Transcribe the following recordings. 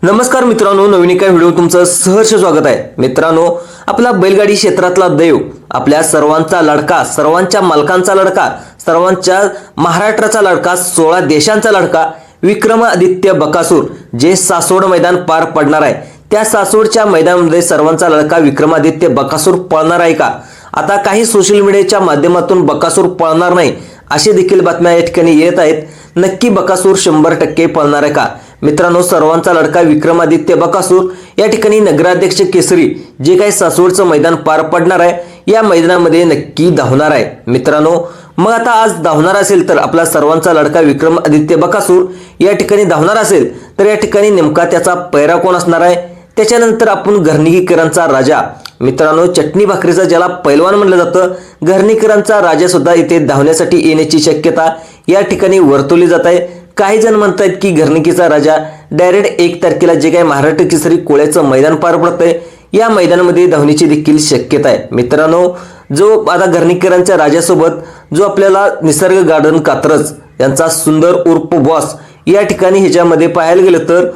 नमस्कार मित्रांनो, नवीन एका व्हिडिओ तुमचं सहर्ष स्वागत आहे। मित्रांनो, आपला बैलगाडी क्षेत्रातला दैव, आपल्या सर्वांचा लडका, सर्वांच्या मालकांचा लडका, सर्वांच्या महाराष्ट्राचा लडका, 16 देशांचा लडका विक्रमादित्य बकासूर जे सासवड मैदान पार पडणार आहे। त्या सासवडच्या मैदानामध्ये सर्वांचा लडका विक्रमादित्य बकासूर पळणार आहे का? आता काही सोशल मीडियाच्या माध्यमातून बकासूर पळणार नाही अशी देखील बातम्या या ठिकाणी येत आहेत। नक्की बकासूर 100% पळणार आहे का? मित्रांनो, सर्वांचा लडका विक्रमादित्य बकासूर या ठिकाणी नगराध्यक्ष केसरी जे काही सासवडचं मैदान पार पडणार आहे या मैदानामध्ये नक्की धावणार आहे। मित्रांनो, मग आता आज धावणार असेल तर आपला सर्वांचा लडका विक्रमादित्य बकासूर या ठिकाणी धावणार असेल तर या ठिकाणी नेमका त्याचा पैरा कोण असणार आहे? त्याच्यानंतर आपण घरणीकरांचा राजा, मित्रांनो चटणी भाकरीचा ज्याला पैलवान म्हणलं जातं, घरणीकरांचा राजा सुद्धा इथे धावण्यासाठी येण्याची शक्यता या ठिकाणी वर्तवली जात आहे। काही जण म्हणतात की घरणीकीचा राजा डायरेक्ट 1 तारखेला जे काही महाराष्ट्र केसरी कोळ्याचं मैदान पार पडतंय या मैदानामध्ये धावण्याची देखील शक्यता आहे। मित्रांनो, जो आता घरणीकरांच्या राजासोबत जो आपल्याला निसर्ग गार्डन कात्रज यांचा सुंदर उर्फ बॉस या ठिकाणी ह्याच्यामध्ये पाहायला गेलं तर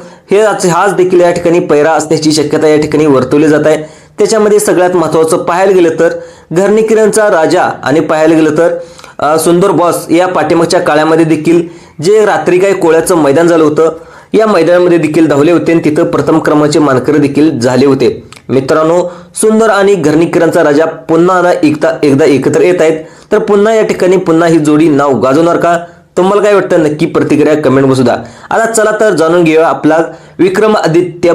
हाच देखील या ठिकाणी पैरा असण्याची शक्यता या ठिकाणी वर्तवली जात आहे। त्याच्यामध्ये सगळ्यात महत्त्वाचं पाहायला गेलं तर घरणीकरांचा राजा आणि पाहायला गेलं तर सुंदर बॉस या पाठीमागच्या काळामध्ये देखील जे रात्री काही कोळ्याचं मैदान झालं होतं या मैदानामध्ये देखील धावले होते आणि तिथं प्रथम क्रमांकाचे मानकरी देखील झाले होते। मित्रांनो, सुंदर आणि घरणीकरांचा राजा पुन्हा एकदा एकत्र येत आहेत, तर पुन्हा या ठिकाणी पुन्हा ही जोडी नाव गाजवणार का? तुम्हाला काय वाटतं? नक्की प्रतिक्रिया कमेंट मध्ये सुद्धा। आता चला तर जाणून घेऊया आपला विक्रमादित्य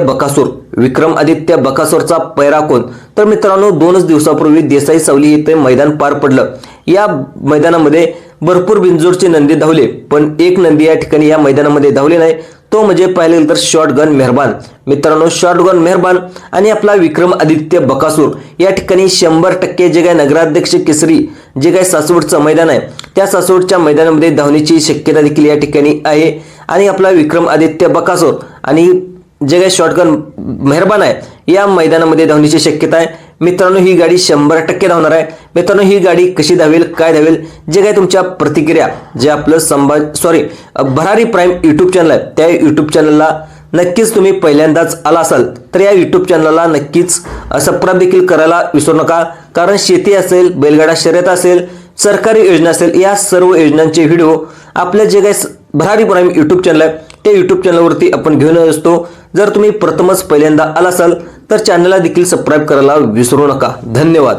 बकासूरचा पैरा कोण? तर मित्रांनो, 2 दिवसापूर्वी देसाई सावली येथे मैदान पार पडलं। या मैदानामध्ये भरपूर बिनजोडचे नंदी धावले, पण एक नंदी या ठिकाणी या मैदानामध्ये धावले नाही, तो म्हणजे पाहिले गेलं तर शॉटगन मेहरबान। मित्रांनो, शॉटगन मेहरबान आणि आपला विक्रमादित्य बकासूर या ठिकाणी 100% जे काही नगराध्यक्ष केसरी जे काही सासवडचं मैदान आहे त्या सासवडच्या मैदानामध्ये धावण्याची शक्यता देखील या ठिकाणी आहे। आणि आपला विक्रमादित्य बकासूर आणि जे काही शॉटगन मेहरबान आहे या मैदानामध्ये धावण्याची शक्यता आहे। मित्रांनो, ही गाडी 100% धावणार आहे। मित्रांनो, ही गाडी कशी धावेल, काय धावेल, जे काही तुमच्या प्रतिक्रिया जे आपलं भरारी प्राईम यूट्यूब चॅनल आहे त्या यूट्यूब चॅनलला नक्कीच तुम्ही पहिल्यांदाच आला असाल तर या यूट्यूब चॅनलला नक्कीच सबस्क्राईब देखील करायला विसरू नका, कारण शेती असेल, बैलगाडा शर्यत असेल, सरकारी योजना असेल, या सर्व योजनांचे व्हिडिओ आपल्या जे काही भरारी प्राईम यूट्यूब चॅनल आहे त्या यूट्यूब चॅनलवरती आपण घेऊन असतो। जर तुम्ही प्रथमच पहिल्यांदा आला असाल तर चॅनलला देखील सबस्क्राईब करायला विसरू नका। धन्यवाद।